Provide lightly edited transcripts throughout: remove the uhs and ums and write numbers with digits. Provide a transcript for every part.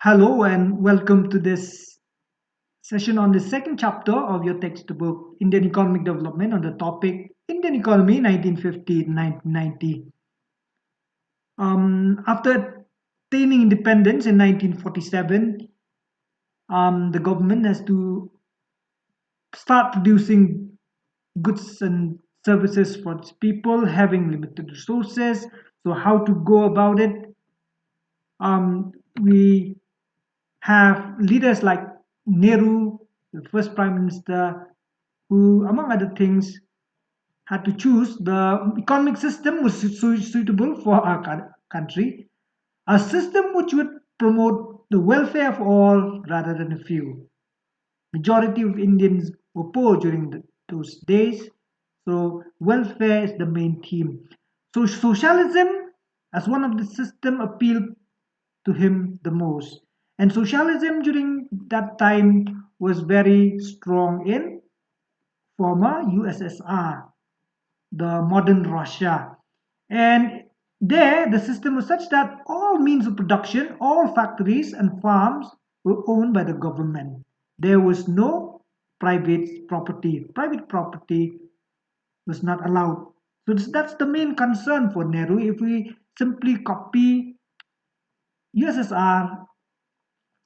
Hello and welcome to this session on the second chapter of your textbook, Indian Economic Development, on the topic Indian Economy 1950 to 1990. After attaining independence in 1947, the government has to start producing goods and services for its people, having limited resources. So, how to go about it? We have leaders like Nehru, the first prime minister, who, among other things, had to choose the economic system was suitable for our country, a system which would promote the welfare of all rather than a few. Majority of Indians were poor during those days, so welfare is the main theme. So socialism as one of the system appealed to him the most. And socialism during that time was very strong in former USSR, the modern Russia. And there, the system was such that all means of production, all factories and farms were owned by the government. There was no private property. Private property was not allowed. So that's the main concern for Nehru. If we simply copy USSR,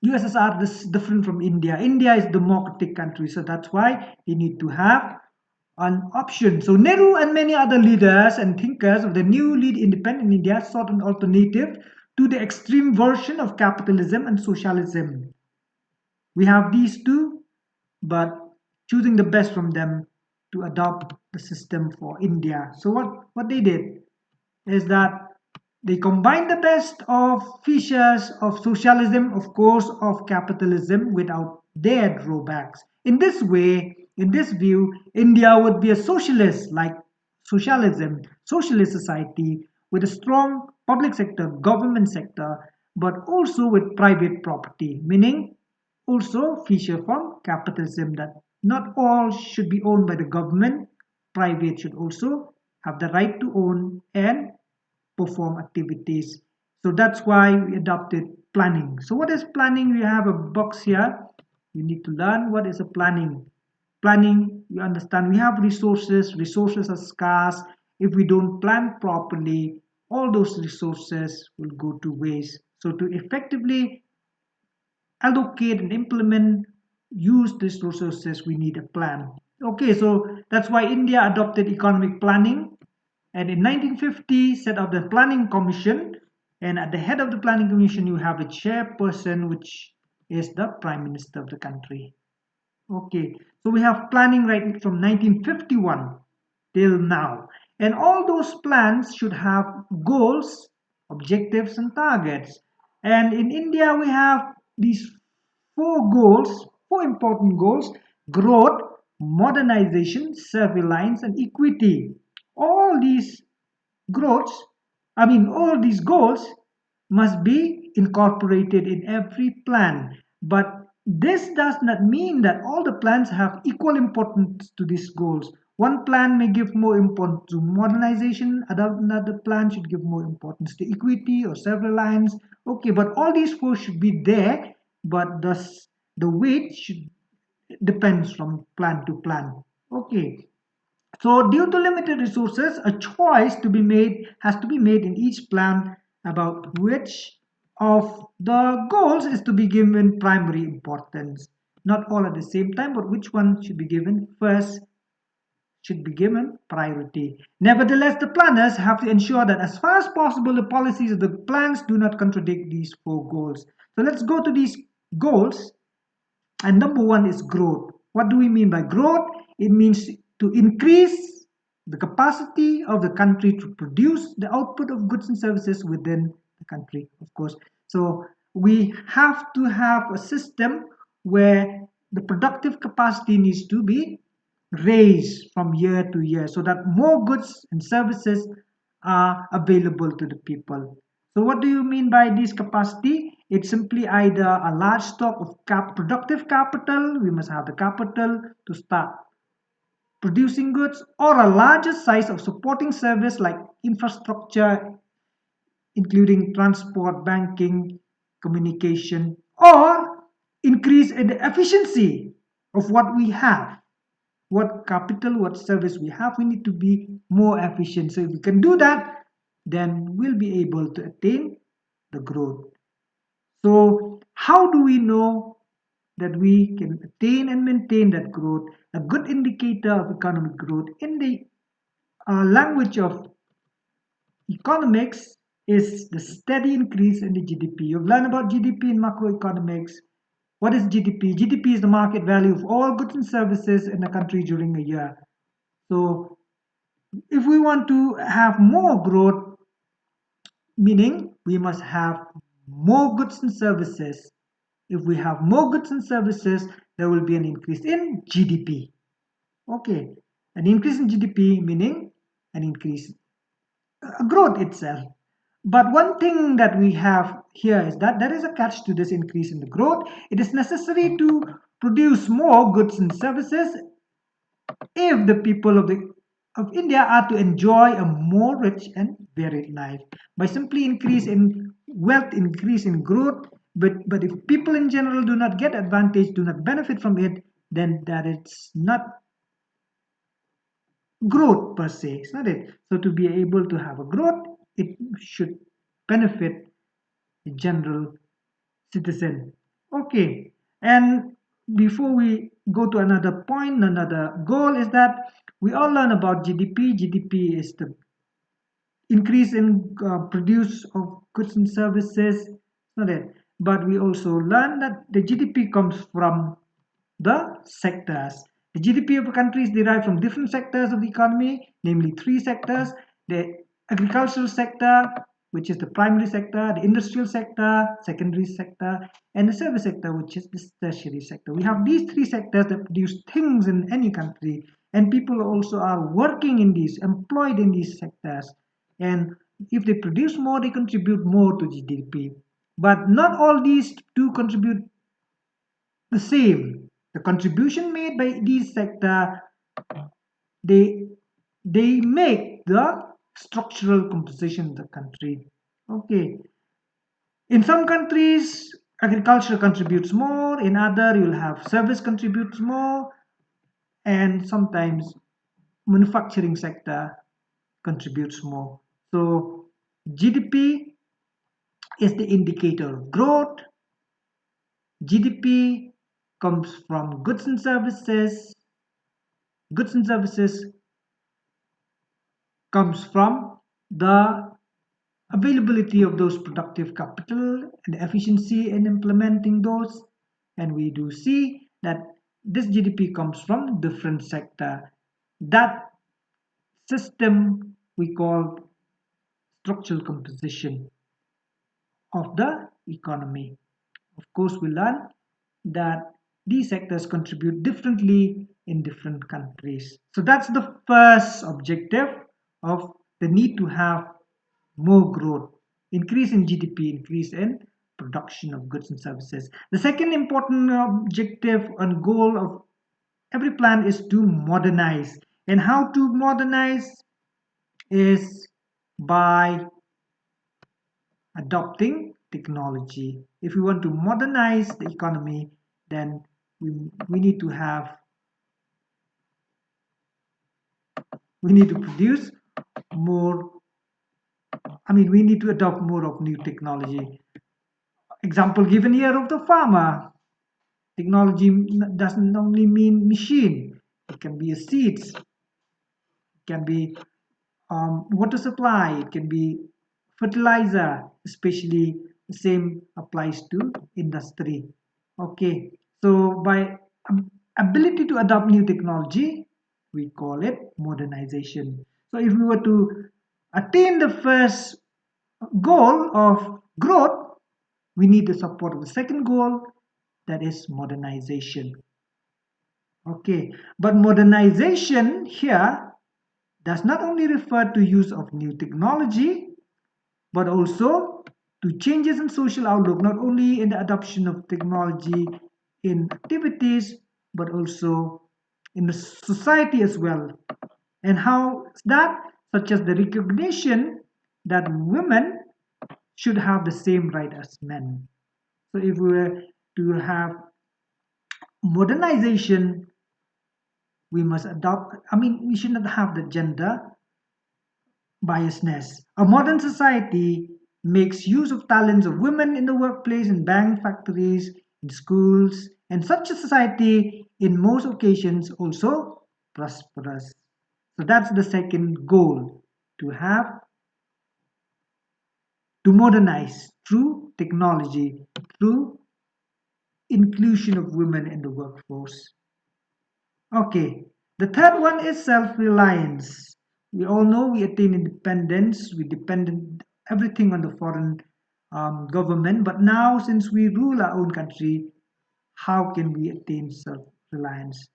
USSR is different from India. India is democratic country, so that's why you need to have an option. So Nehru and many other leaders and thinkers of the newly independent India sought an alternative to the extreme version of capitalism and socialism. We have these two, but choosing the best from them to adopt the system for India. So what they did is that they combine the best of features of socialism, of course, of capitalism without their drawbacks. In this way, in this view, India would be a socialist like socialism, socialist society with a strong public sector, government sector, but also with private property, meaning also feature from capitalism that not all should be owned by the government, private should also have the right to own and perform activities. So that's why we adopted planning. So what is planning? We have a box here. You need to learn what is a planning. Planning, you understand, we have resources. Resources are scarce. If we don't plan properly, all those resources will go to waste. So to effectively allocate and implement, use these resources, we need a plan. Okay, so that's why India adopted economic planning and in 1950 set up the planning commission, and at the head of the planning commission you have a chairperson, which is the prime minister of the country. Okay, so we have planning right from 1951 till now, and all those plans should have goals, objectives and targets. And in India we have these four goals, four important goals: growth, modernization, surveillance and equity. All these growths, all these goals must be incorporated in every plan. But this does not mean that all the plans have equal importance to these goals. One plan may give more importance to modernization, another plan should give more importance to equity or surveillance. Okay, but all these four should be there, but the weight should depends from plan to plan. Okay, so due to limited resources, a choice to be made has to be made in each plan about which of the goals is to be given primary importance. Not all at the same time, but which one should be given first, should be given priority. Nevertheless, the planners have to ensure that as far as possible, the policies of the plans do not contradict these four goals. So let's go to these goals. And number one is growth. What do we mean by growth? It means to increase the capacity of the country to produce the output of goods and services within the country, of course. So we have to have a system where the productive capacity needs to be raised from year to year so that more goods and services are available to the people. So what do you mean by this capacity? It's simply either a large stock of productive capital, we must have the capital to start producing goods, or a larger size of supporting service like infrastructure, including transport, banking, communication, or increase in the efficiency of what we have, what capital, what service we have. We need to be more efficient. So if we can do that, then we'll be able to attain the growth. So how do we know that we can attain and maintain that growth? A good indicator of economic growth in the language of economics is the steady increase in the GDP. You've learned about GDP in macroeconomics. What is GDP? GDP is the market value of all goods and services in a country during a year. So if we want to have more growth, meaning we must have more goods and services. If we have more goods and services, there will be an increase in GDP. Okay, an increase in GDP meaning an increase, growth itself. But one thing that we have here is that there is a catch to this increase in the growth. It is necessary to produce more goods and services if the people of India are to enjoy a more rich and varied life. By simply increase in wealth, increase in growth, but if people in general do not get advantage, do not benefit from it, then that it's not growth per se, it's not it. So to be able to have a growth, it should benefit the general citizen. Okay, and before we go to another point, another goal is that we all learn about GDP. GDP is the increase in produce of goods and services, not it. But we also learn that the GDP comes from the sectors. The GDP of a country is derived from different sectors of the economy, namely three sectors: the agricultural sector, which is the primary sector, the industrial sector, secondary sector, and the service sector, which is the tertiary sector. We have these three sectors that produce things in any country, and people also are working in these, employed in these sectors. And if they produce more, they contribute more to GDP. But not all these do contribute the same. The contribution made by these sector, they make the structural composition of the country. Okay, in some countries agriculture contributes more, in other you'll have service contributes more, and sometimes manufacturing sector contributes more. So GDP is the indicator of growth. GDP comes from goods and services. Goods and services comes from the availability of those productive capital and efficiency in implementing those. And we do see that this GDP comes from different sector. That system we call structural composition of the economy. Of course, we learn that these sectors contribute differently in different countries. So that's the first objective of the need to have more growth, increase in GDP, increase in production of goods and services. The second important objective and goal of every plan is to modernize. And how to modernize is by adopting technology. If we want to modernize the economy, then we need to have, we need to produce more, we need to adopt more of new technology. Example given here of the farmer. Technology doesn't only mean machine. It can be a seeds, it can be water supply, it can be fertilizer, especially the same applies to industry. Okay, so by ability to adopt new technology, we call it modernization. So if we were to attain the first goal of growth, we need the support of the second goal, that is modernization. Okay, but modernization here does not only refer to use of new technology, but also to changes in social outlook, not only in the adoption of technology in activities, but also in the society as well. And how is that? Such as the recognition that women should have the same right as men. So if we to have modernization, we must adopt, we should not have the gender biasness. A modern society makes use of talents of women in the workplace, in bank, factories, in schools, and such a society in most occasions also prosperous. So that's the second goal, to have, to modernize through technology, through inclusion of women in the workforce. Okay, the third one is self-reliance. We all know we attain independence, we depend everything on the foreign government, but now since we rule our own country, how can we attain self-reliance?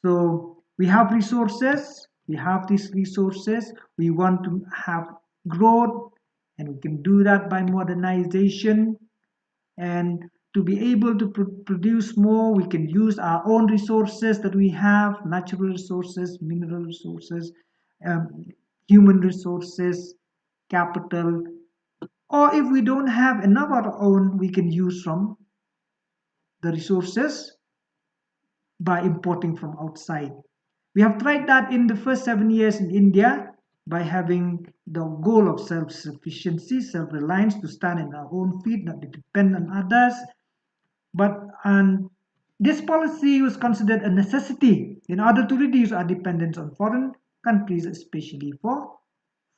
So we have resources, we have these resources, we want to have growth, and we can do that by modernization. And to be able to produce more, we can use our own resources that we have, natural resources, mineral resources, um, human resources, capital, or if we don't have enough of our own, we can use from the resources by importing from outside. We have tried that in the first 7 years in India by having the goal of self-sufficiency, self-reliance, to stand on our own feet, not to depend on others. But this policy was considered a necessity in order to reduce our dependence on foreign countries, especially for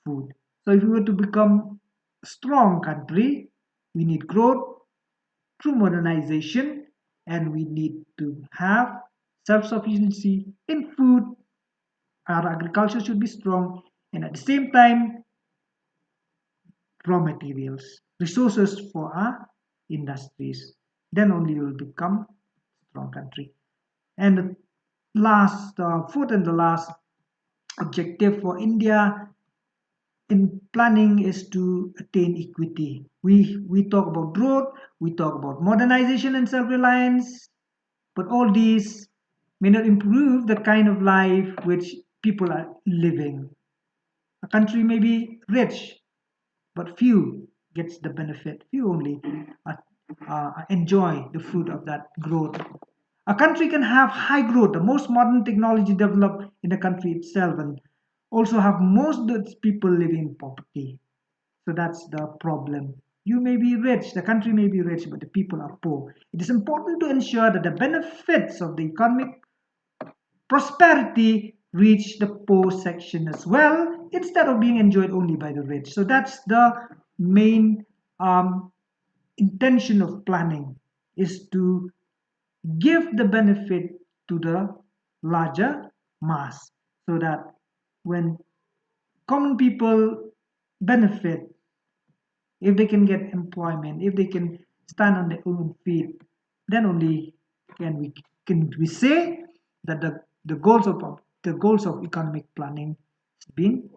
food. So if we were to become a strong country, we need growth through modernization, and we need to have self-sufficiency in food. Our agriculture should be strong, and at the same time, raw materials, resources for our industries. Then only we will become a strong country. And the fourth and the last objective for India in planning is to attain equity. We talk about growth, we talk about modernization and self-reliance, but all these may not improve the kind of life which people are living. A country may be rich, but few gets the benefit. Few only enjoy the fruit of that growth. A country can have high growth, the most modern technology developed in the country itself, and also have most of its people living in poverty. So that's the problem. You may be rich, the country may be rich, but the people are poor. It is important to ensure that the benefits of the economic prosperity reach the poor section as well, instead of being enjoyed only by the rich. So that's the main intention of planning, is to give the benefit to the larger mass, so that when common people benefit, if they can get employment, if they can stand on their own feet, then only can we say that the goals of economic planning has been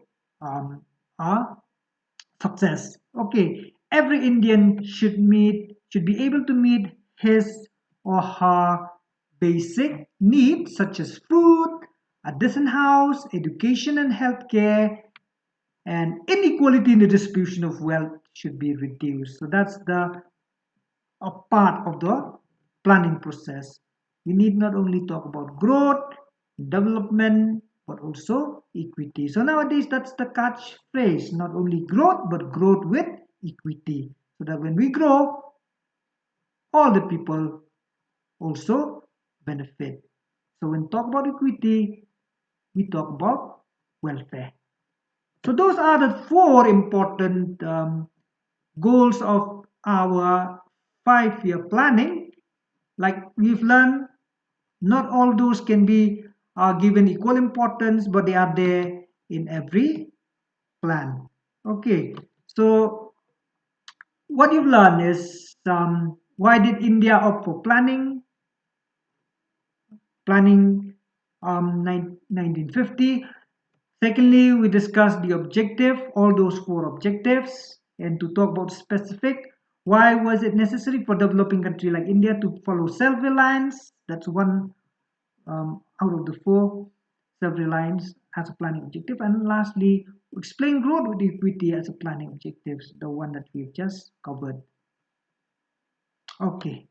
a success. Okay, every Indian should be able to meet his or her basic needs such as food, a decent house, education and healthcare, and inequality in the distribution of wealth should be reduced. So that's the a part of the planning process. We need not only talk about growth, development, but also equity. So nowadays, that's the catchphrase: not only growth, but growth with equity. So that when we grow, all the people also benefit. So when talk about equity, we talk about welfare. So those are the four important goals of our 5-year planning. Like we've learned, not all those can be given equal importance, but they are there in every plan. Okay, so what you've learned is why did India opt for planning 1950. Secondly, we discussed the objective, all those four objectives, and to talk about specific, why was it necessary for developing country like India to follow self-reliance? That's one out of the four, self-reliance as a planning objective. And lastly, explain growth with equity as a planning objectives, the one that we've just covered. Okay.